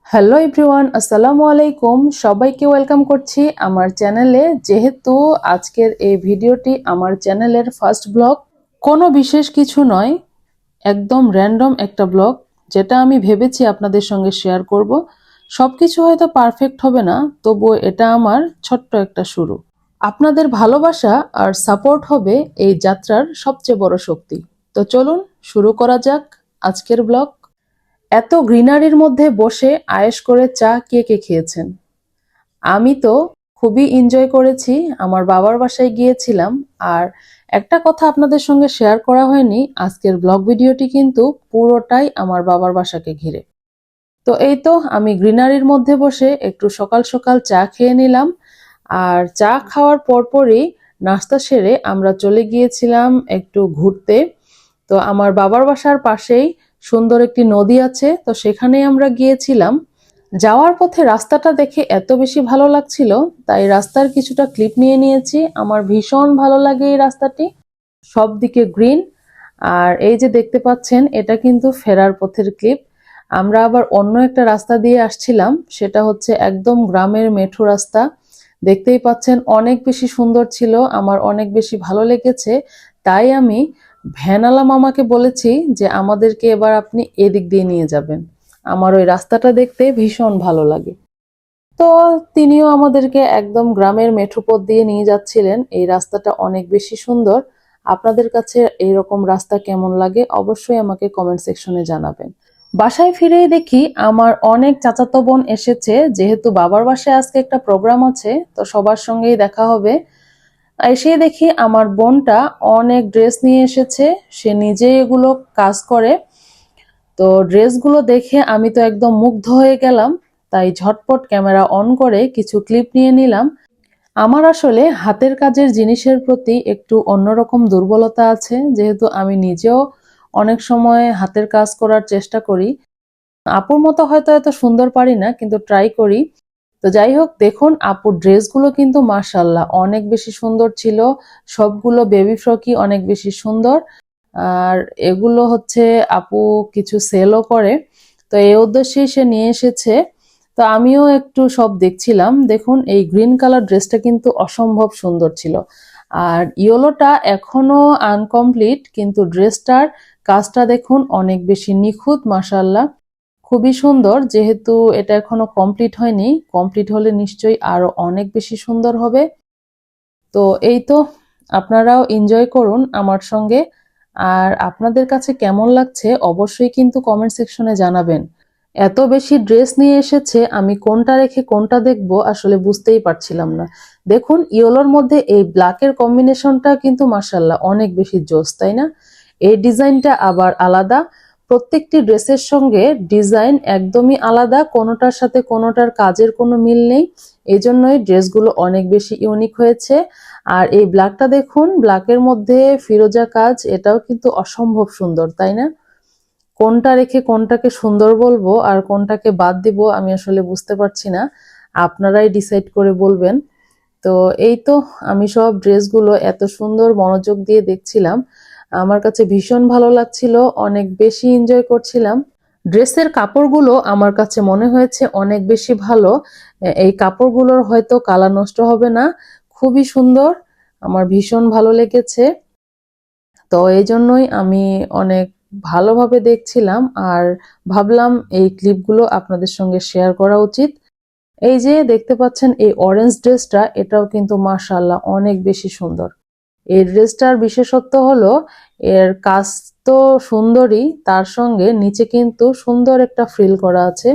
Hello everyone, আসসালামু আলাইকুম। সবাইকে ওয়েলকাম করছি আমার চ্যানেলে। যেহেতু আজকের এই ভিডিওটি আমার চ্যানেলের ফার্স্ট ব্লগ, কোনো বিশেষ কিছু নয়, একদম র্যান্ডম একটা ব্লগ যেটা আমি ভেবেছি আপনাদের সঙ্গে শেয়ার করব। সব কিছু হয়তো পারফেক্ট হবে না, তবুও এটা আমার ছোট্ট একটা শুরু। আপনাদের ভালোবাসা আর সাপোর্ট হবে এই যাত্রার সবচেয়ে বড় শক্তি। তো চলুন শুরু করা যাক আজকের ব্লগ। এত গ্রিনারির মধ্যে বসে আয়েশ করে চা কে কে খেয়েছেন? আমি তো খুবই এনজয় করেছি। আমার বাবার বাসায় গিয়েছিলাম। আর একটা কথা আপনাদের সঙ্গে শেয়ার করা হয়নি, আজকের ব্লগ ভিডিওটি কিন্তু পুরোটাই আমার বাবার বাসাকে ঘিরে। তো এই তো আমি গ্রিনারির মধ্যে বসে একটু সকাল সকাল চা খেয়ে নিলাম। আর চা খাওয়ার পরপরই নাস্তা সেরে আমরা চলে গিয়েছিলাম একটু ঘুরতে। তো আমার বাবার বাসার পাশেই সুন্দর একটি নদী আছে, তো সেখানেই আমরা গিয়েছিলাম। যাওয়ার পথে রাস্তাটা দেখে এত বেশি ভালো লাগছিল, তাই রাস্তার কিছুটা ক্লিপ নিয়ে নিয়েছি। আমার ভীষণ ভালো লাগে এই রাস্তাটি, সব দিকে গ্রিন। আর এই যে দেখতে পাচ্ছেন, এটা কিন্তু ফেরার পথের ক্লিপ। আমরা আবার অন্য একটা রাস্তা দিয়ে আসছিলাম, সেটা হচ্ছে একদম গ্রামের মেঠো রাস্তা। দেখতেই পাচ্ছেন অনেক বেশি সুন্দর ছিল, আমার অনেক বেশি ভালো লেগেছে। তাই আমি ভ্যানালা মামাকে বলেছি যে আমাদেরকে এবার আপনি এদিক দিয়ে নিয়ে যাবেন, আমার ওই রাস্তাটা দেখতে ভীষণ ভালো লাগে। তো তিনিও আমাদেরকে একদম গ্রামের মেঠো পথ দিয়ে নিয়ে যাচ্ছিলেন। এই রাস্তাটা অনেক বেশি সুন্দর। আপনাদের কাছে এইরকম রাস্তা কেমন লাগে অবশ্যই আমাকে কমেন্ট সেকশনে জানাবেন। বাসায় ফিরেই দেখি আমার অনেক চাচাতো বোন এসেছে। যেহেতু বাবার বাসায় আজকে একটা প্রোগ্রাম আছে, তো সবার সঙ্গেই দেখা হবে। এসে দেখি আমার বোনটা অনেক ড্রেস নিয়ে এসেছে, সে নিজেই এগুলো কাজ করে। তো ড্রেসগুলো দেখে আমি তো একদম মুগ্ধ হয়ে গেলাম, তাই ঝটপট ক্যামেরা অন করে কিছু ক্লিপ নিয়ে নিলাম। আমার আসলে হাতের কাজের জিনিসের প্রতি একটু অন্যরকম দুর্বলতা আছে, যেহেতু আমি নিজেও অনেক সময় হাতের কাজ করার চেষ্টা করি। আপুর মতো হয়তো এত সুন্দর পারি না, কিন্তু ট্রাই করি। তো যাই হোক, দেখুন আপুর ড্রেসগুলো কিন্তু মাশাআল্লাহ অনেক বেশি সুন্দর ছিল। সবগুলো বেবি ফ্রকই অনেক বেশি সুন্দর। আর এগুলো হচ্ছে আপু কিছু সেলও করে, তো এই উদ্দেশ্যেই সে নিয়ে এসেছে। তো আমিও একটু সব দেখছিলাম। দেখুন এই গ্রিন কালার ড্রেসটা কিন্তু অসম্ভব সুন্দর ছিল। আর ইয়েলোটা এখনো আনকমপ্লিট, কিন্তু ড্রেসটার কাজটা দেখুন অনেক বেশি নিখুঁত, মাশাআল্লাহ খুবই সুন্দর। যেহেতু এটা এখনো কমপ্লিট হয়নি, কমপ্লিট হলে নিশ্চয়ই আরো অনেক বেশি সুন্দর হবে। তো এই তো, আপনারাও এনজয় করুন আমার সঙ্গে। আর আপনাদের কাছে কেমন লাগছে অবশ্যই কিন্তু কমেন্ট সেকশনে জানাবেন। এত বেশি ড্রেস নিয়ে এসেছে, আমি কোনটা রেখে কোনটা দেখবো আসলে বুঝতেই পারছিলাম না। দেখুন ইয়েলোর মধ্যে এই ব্ল্যাকের কম্বিনেশনটা কিন্তু মাশাআল্লাহ অনেক বেশি জোস, তাই না? এই ডিজাইনটা আবার আলাদা। প্রত্যেকটি ড্রেসের সঙ্গে ডিজাইন একদমই আলাদা, কোনোটার সাথে কোনোটার কাজের কোনো মিল নেই। এই জন্যই ড্রেসগুলো অনেক বেশি ইউনিক হয়েছে। আর এই ব্ল্যাকটা দেখুন, ব্ল্যাকের মধ্যে ফিরোজা কাজ, এটাও কিন্তু অসম্ভব সুন্দর, তাই না? কোনটা রেখে কোনটাকে সুন্দর বলবো আর কোনটাকে বাদ দিব আমি আসলে বুঝতে পারছি না, আপনারাই ডিসাইড করে বলবেন। তো এই তো, আমি সব ড্রেসগুলো এত সুন্দর মনোযোগ দিয়ে দেখছিলাম, আমার কাছে ভীষণ ভালো লাগছিল, অনেক বেশি এনজয় করছিলাম। ড্রেসের কাপড়গুলো আমার কাছে মনে হয়েছে অনেক বেশি ভালো। এই কাপড়গুলোর হয়তো কালার নষ্ট হবে না, খুবই সুন্দর, আমার ভীষণ ভালো লেগেছে। তো এই জন্যই আমি অনেক ভালোভাবে দেখছিলাম আর ভাবলাম এই ক্লিপগুলো আপনাদের সঙ্গে শেয়ার করা উচিত। এই যে দেখতে পাচ্ছেন এই অরেঞ্জ ড্রেসটা, এটাও কিন্তু মাশাআল্লাহ অনেক বেশি সুন্দর। এই ড্রেসটার বিশেষত্ব হলো এর কাজ তো সুন্দরই, তার সঙ্গে নিচে কিন্তু সুন্দর একটা ফ্রিল করা আছে,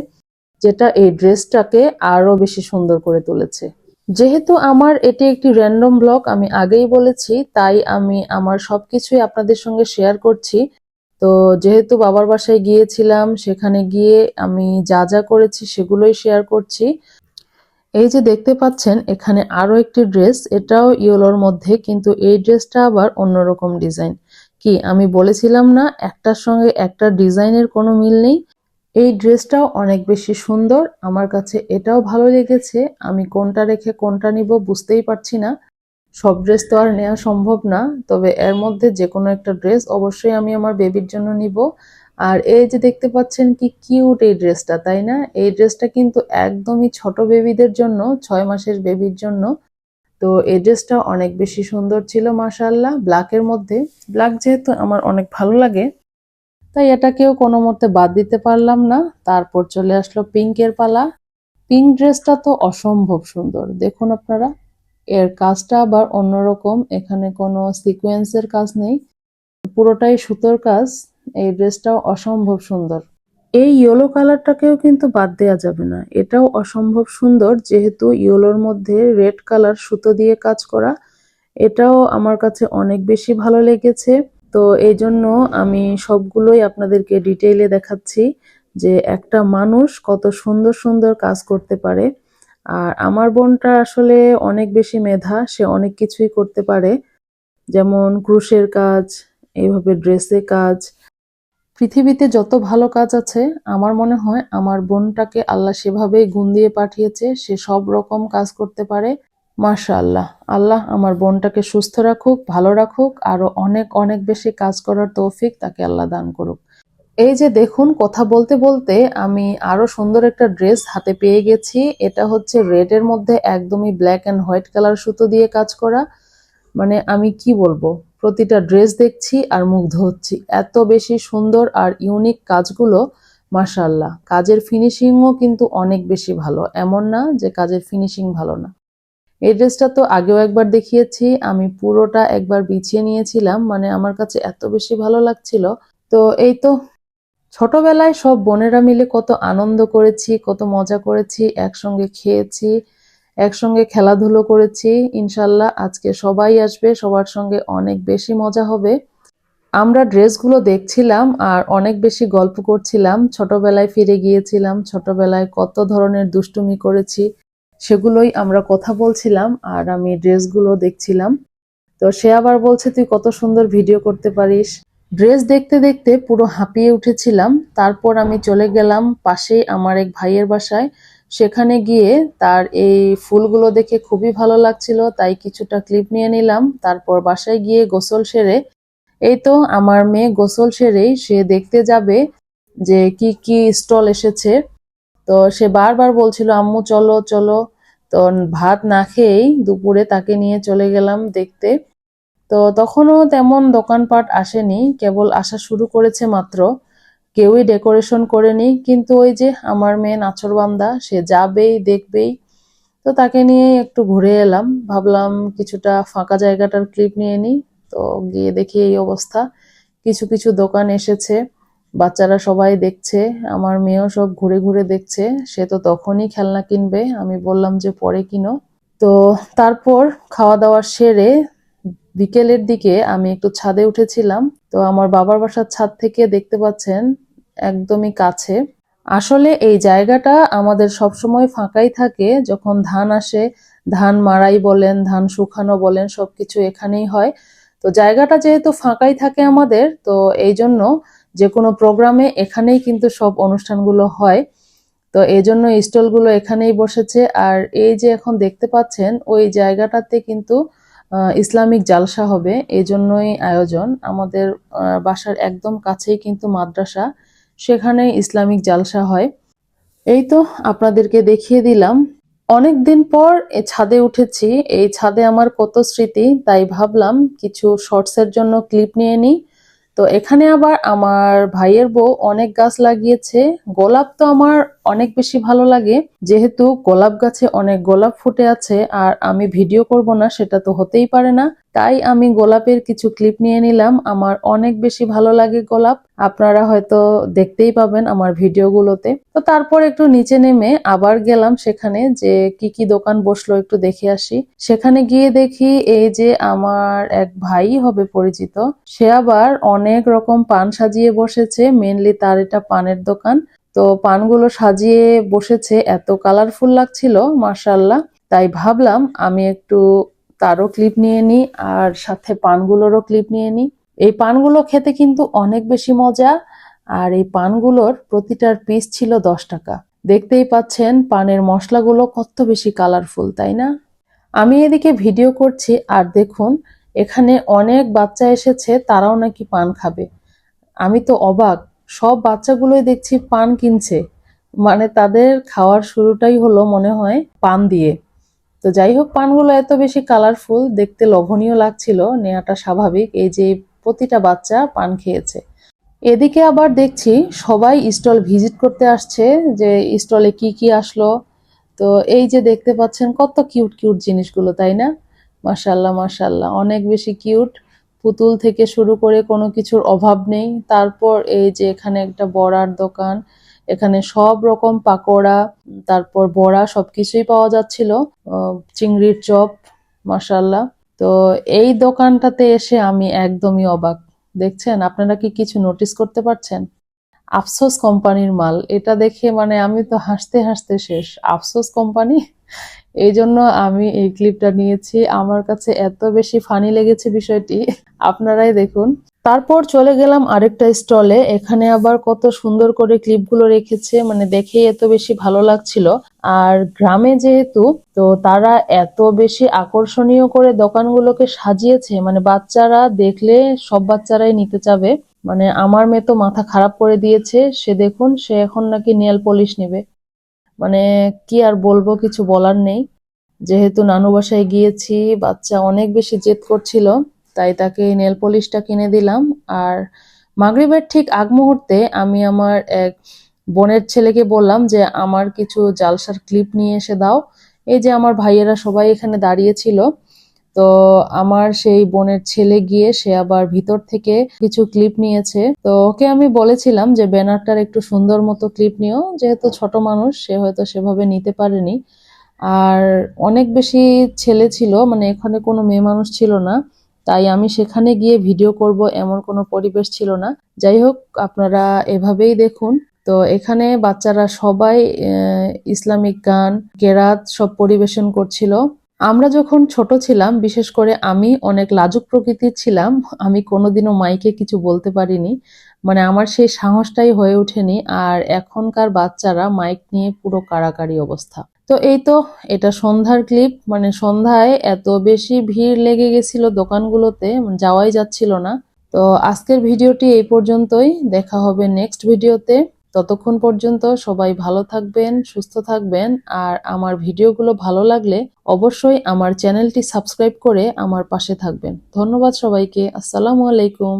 যেটা এই ড্রেসটাকে আরো বেশি সুন্দর করে তুলেছে। যেহেতু আমার এটি একটি র্যান্ডম ব্লগ, আমি আগেই বলেছি, তাই আমি আমার সবকিছুই আপনাদের সঙ্গে শেয়ার করছি। তো যেহেতু বাবার বাসায় গিয়েছিলাম, সেখানে গিয়ে আমি যা যা করেছি সেগুলোই শেয়ার করছি। এই যে দেখতে পাচ্ছেন এখানে আরো একটি ড্রেস, এটাও ইয়েলোর মধ্যে, কিন্তু এই ড্রেসটা আবার অন্যরকম ডিজাইন। কি আমি বলেছিলাম না একটার সঙ্গে একটা ডিজাইনের কোনো মিল নেই? এই ড্রেসটাও অনেক বেশি সুন্দর, আমার কাছে এটাও ভালো লেগেছে। আমি কোনটা রেখে কোনটা নিব বুঝতেই পারছি না। সব ড্রেস তো আর নেওয়া সম্ভব না, তবে এর মধ্যে যে কোনো একটা ড্রেস অবশ্যই আমি আমার বেবির জন্য নিব। আর এই যে দেখতে পাচ্ছেন কি কিউট এই ড্রেসটা, তাই না? এই ড্রেসটা কিন্তু একদমই ছোট বেবিদের জন্য, 6 মাসের বেবির জন্য। তো এই ড্রেসটা অনেক বেশি সুন্দর ছিল মাশাআল্লাহ, ব্ল্যাকের মধ্যে। ব্ল্যাক যেহেতু আমার অনেক ভালো লাগে, তাই এটাকেও কোনো মতে বাদ দিতে পারলাম না। তারপর চলে আসলো পিঙ্কের পালা। পিঙ্ক ড্রেসটা তো অসম্ভব সুন্দর, দেখুন আপনারা। এর কাজটা আবার অন্যরকম, এখানে কোনো সিকোয়েন্সের কাজ নেই, পুরোটাই সুতোর কাজ। এই ড্রেসটাও অসম্ভব সুন্দর। এই ইয়েলো কালারটাকেও কিন্তু বাদ দেওয়া যাবে না, এটাও অসম্ভব সুন্দর, যেহেতু ইয়েলোর মধ্যে রেড কালার সুতো দিয়ে কাজ করা। এটাও আমার কাছে অনেক বেশি ভালো লেগেছে। তো এই জন্য আমি সবগুলোই আপনাদেরকে ডিটেইলে দেখাচ্ছি যে একটা মানুষ কত সুন্দর সুন্দর কাজ করতে পারে। আর আমার বোনটা আসলে অনেক বেশি মেধা, সে অনেক কিছুই করতে পারে, যেমন ক্রুশের কাজ, এইভাবে ড্রেসে কাজ। পৃথিবীতে যত ভালো কাজ আছে, আমার মনে হয় আমার বোনটাকে আল্লাহ সেভাবেই গুণ দিয়ে পাঠিয়েছে, সে সব রকম কাজ করতে পারে। মাশাআল্লাহ, আল্লাহ আমার বোনটাকে সুস্থ রাখুক, ভালো রাখুক, আরো অনেক অনেক বেশি কাজ করার তৌফিক তাকে আল্লাহ দান করুক। এই যে দেখুন, কথা বলতে বলতে আমি আরো সুন্দর একটা ড্রেস হাতে পেয়ে গেছি। এটা হচ্ছে রেড এর মধ্যে একদমই ব্ল্যাক এন্ড হোয়াইট কালার সুতো দিয়ে কাজ করা। মানে আমি কি বলবো, প্রতিটা ড্রেস দেখছি আর মুগ্ধ হচ্ছি, এত বেশি সুন্দর আর ইউনিক কাজগুলো। মাশাআল্লাহ, কাজের ফিনিশিংও কিন্তু অনেক বেশি ভালো, এমন না যে কাজের ফিনিশিং ভালো না। এই ড্রেসটা তো আগেও একবার দেখিয়েছি, আমি পুরোটা একবার বিছিয়ে নিয়েছিলাম, মানে আমার কাছে এত বেশি ভালো লাগছিল। তো এই তো, ছোটবেলায় সব বোনেরা মিলে কত আনন্দ করেছি, কত মজা করেছি, একসঙ্গে খেয়েছি, একসঙ্গে খেলাধুলো করেছি। ইনশাল্লাহ আজকে সবাই আসবে, সবার সঙ্গে অনেক বেশি মজা হবে। আমরা ড্রেসগুলো দেখছিলাম আর অনেক বেশি গল্প করছিলাম, ছোটবেলায় ফিরে গিয়েছিলাম, ছোটবেলায় কত ধরনের দুষ্টুমি করেছি সেগুলোই আমরা কথা বলছিলাম, আর আমি ড্রেসগুলো দেখছিলাম। তো সে আবার বলছে তুই কত সুন্দর ভিডিও করতে পারিস। ড্রেস দেখতে দেখতে পুরো হাঁপিয়ে উঠেছিলাম। তারপর আমি চলে গেলাম পাশেই আমার এক ভাইয়ের বাসায়। সেখানে গিয়ে তার এই ফুলগুলো দেখে খুবই ভালো লাগছিল, তাই কিছুটা ক্লিপ নিয়ে নিলাম। তারপর বাসায় গিয়ে গোসল সেরে, এই তো আমার মেয়ে গোসল সেরেই সে দেখতে যাবে যে কি কি স্টল এসেছে। তো সে বারবার বলছিল আম্মু চলো চলো। তো ভাত না খেয়েই দুপুরে তাকে নিয়ে চলে গেলাম দেখতে। তো তখনও তেমন দোকানপাট আসেনি, কেবল আসা শুরু করেছে মাত্র, কেউই ডেকোরেশন করেনি। কিন্তু ওই যে আমার মেয়ে নাছোড়বান্দা, সে যাবেই দেখবেই। তো তাকে নিয়ে একটু ঘুরে এলাম, ভাবলাম কিছুটা ফাঁকা জায়গাটার ক্লিপ নিয়ে নিই। তো গিয়ে দেখি এই অবস্থা, কিছু কিছু দোকান এসেছে, বাচ্চারা সবাই দেখছে, আমার মেয়েও সব ঘুরে ঘুরে দেখছে। সে তো তখনই খেলনা কিনবে, আমি বললাম যে পরে কিনো। তো তারপর খাওয়া দাওয়া সেরে বিকেলের দিকে আমি একটু ছাদে উঠেছিলাম। তো আমার বাবার বাসার ছাদ থেকে দেখতে পাচ্ছেন একদমই কাছে। আসলে এই জায়গাটা আমাদের সবসময় ফাঁকাই থাকে, যখন ধান আসে, ধান মাড়াই বলেন, ধান শুকানো বলেন, সবকিছু এখানেই হয়। তো জায়গাটা যেহেতু ফাঁকাই থাকে আমাদের, তো এই জন্য যে কোনো প্রোগ্রামে এখানেই কিন্তু সব অনুষ্ঠানগুলো হয়। তো এই জন্য স্টলগুলো এখানেই বসেছে। আর এই যে এখন দেখতে পাচ্ছেন ওই জায়গাটাতে কিন্তু ইসলামিক জালসা হবে, এই জন্যই আয়োজন। আমাদের বাসার একদম কাছেই কিন্তু মাদ্রাসা, সেখানে ইসলামিক জালসা হয়। এই তো আপনাদেরকে দেখিয়ে দিলাম। অনেক দিন পর এ ছাদে উঠেছি, এই ছাদে আমার কত স্মৃতি, তাই ভাবলাম কিছু শর্টসের জন্য ক্লিপ নিয়ে নিই। তো এখানে আবার আমার ভাইয়ের বউ অনেক গাছ লাগিয়েছে। গোলাপ তো আমার অনেক বেশি ভালো লাগে, যেহেতু গোলাপ গাছে অনেক গোলাপ ফুটে আছে আর আমি ভিডিও করব না সেটা তো হতেই পারে না, তাই আমি গোলাপের কিছু ক্লিপ নিয়ে নিলাম। আমার অনেক বেশি ভালো লাগে গোলাপ, আপনারা হয়তো দেখতেই পাবেন আমার ভিডিওগুলোতে। তো তারপর একটু নিচে নেমে আবার গেলাম সেখানে, যে কি কি দোকান বসলো একটু দেখে আসি। সেখানে গিয়ে দেখি এই যে আমার এক ভাই হবে পরিচিত, সে আবার অনেক রকম পান সাজিয়ে বসেছে, মেনলি তার এটা পানের দোকান। তো পানগুলো সাজিয়ে বসেছে, এত কালারফুল লাগছিল মাশাআল্লাহ। তাই ভাবলাম আমি একটু তারও ক্লিপ নিয়ে নিই আর সাথে পানগুলোরও ক্লিপ নিয়ে নিই। এই পানগুলো খেতে কিন্তু অনেক বেশি মজা, আর এই পানগুলোর প্রতিটার পিস ছিল 10 টাকা। দেখতেই পাচ্ছেন পানের মশলাগুলো কত বেশি কালারফুল, তাই না? আমি এদিকে ভিডিও করছি আর দেখুন এখানে অনেক বাচ্চা এসেছে, তারাও নাকি পান খাবে। আমি তো অবাক, সব বাচ্চাগুলোই দেখছি পান কিনছে, মানে তাদের খাওয়ার শুরুটাই হলো মনে হয় পান দিয়ে। তো যাই হোক, পানগুলো এত বেশি কালারফুল, দেখতে লোভনীয় লাগছিল, নেওয়াটা স্বাভাবিক। এই যে প্রতিটা বাচ্চা পান খেয়েছে। এদিকে আবার দেখছি সবাই স্টল ভিজিট করতে আসছে, যে স্টলে কি কি আসলো। তো এই যে দেখতে পাচ্ছেন কত কিউট কিউট জিনিসগুলো, তাই না? মাশাল্লাহ মাশাল্লাহ, অনেক বেশি কিউট। পুতুল থেকে শুরু করে কোনো কিছুর অভাব নেই। তারপর এই যে এখানে একটা বড়ার দোকান, এখানে সব রকম পাকোড়া, তারপর বড়া সবকিছুই পাওয়া যাচ্ছিল। চিংড়ির চপ, মাশাল্লাহ। তো এই দোকানটাতে এসে আমি একদমই অবাক। দেখছেন, আপনারা কি কিছু নোটিস করতে পারছেন? আফসোস কোম্পানির মাল, এটা দেখে মানে আমি তো হাসতে হাসতে শেষ। আফসোস কোম্পানি, এই জন্য আমি এই ক্লিপটা নিয়েছি। আমার কাছে এত বেশি ফানি লেগেছে বিষয়টি, আপনারাই দেখুন। তারপর চলে গেলাম আরেকটা স্টলে, এখানে আবার কত সুন্দর করে ক্লিপগুলো রেখেছে, মানে দেখেই এত বেশি ভালো লাগছিল। আর গ্রামে যেহেতু, তো তারা এত বেশি আকর্ষণীয় করে দোকানগুলোকে সাজিয়েছে, মানে বাচ্চারা দেখলে সব বাচ্চারাই নিতে চাবে। মানে আমার মেয়ে তো মাথা খারাপ করে দিয়েছে, সে দেখুন সে এখন নাকি নেল পলিশ নেবে। মানে কি আর বলবো, কিছু বলার নেই। যেহেতু নানু বাসায় গিয়েছি, বাচ্চা অনেক বেশি জেদ করছিল, তাই তাকে নেল পলিশটা কিনে দিলাম। আর মাগরিবের ঠিক আগ মুহূর্তে আমি আমার এক বোনের ছেলেকে বললাম যে আমার কিছু জালসার ক্লিপ নিয়ে এসে দাও। এই যে আমার ভাইয়েরা সবাই এখানে দাঁড়িয়ে ছিল। তো আমার সেই বোনের ছেলে গিয়ে সে আবার ভিতর থেকে কিছু ক্লিপ নিয়েছে। তো ওকে আমি বলেছিলাম যে ব্যানারটার একটু সুন্দর মতো ক্লিপ নিও, যেহেতু ছোট মানুষ সে হয়তো সেভাবে নিতে পারেনি। আর অনেক বেশি ছেলে ছিল, মানে এখানে কোনো মেয়ে মানুষ ছিল না, তাই আমি সেখানে গিয়ে ভিডিও করব এমন কোনো পরিবেশ ছিল না। যাই হোক, আপনারা এভাবেই দেখুন। তো এখানে বাচ্চারা সবাই ইসলামিক গান, কেরাত সব পরিবেশন করছিল। আমরা যখন ছোট ছিলাম, বিশেষ করে আমি অনেক লাজুক প্রকৃতির ছিলাম, আমি কোনোদিনও মাইকে কিছু বলতে পারিনি, মানে আমার সেই সাহসটাই হয়ে ওঠেনি। আর এখনকার বাচ্চারা মাইক নিয়ে পুরো কাড়াকাড়ি অবস্থা। তো এই তো, এটা সন্ধ্যার ক্লিপ, মানে সন্ধ্যায় এত বেশি ভিড় লেগে গেছিল দোকানগুলোতে, যাওয়াই যাচ্ছিল না। তো আজকের ভিডিওটি এই পর্যন্তই, দেখা হবে নেক্সট ভিডিওতে। ততক্ষণ পর্যন্ত সবাই ভালো থাকবেন, সুস্থ থাকবেন। আর আমার ভিডিওগুলো ভালো লাগলে অবশ্যই আমার চ্যানেলটি সাবস্ক্রাইব করে আমার পাশে থাকবেন। ধন্যবাদ সবাইকে। আসসালামু আলাইকুম।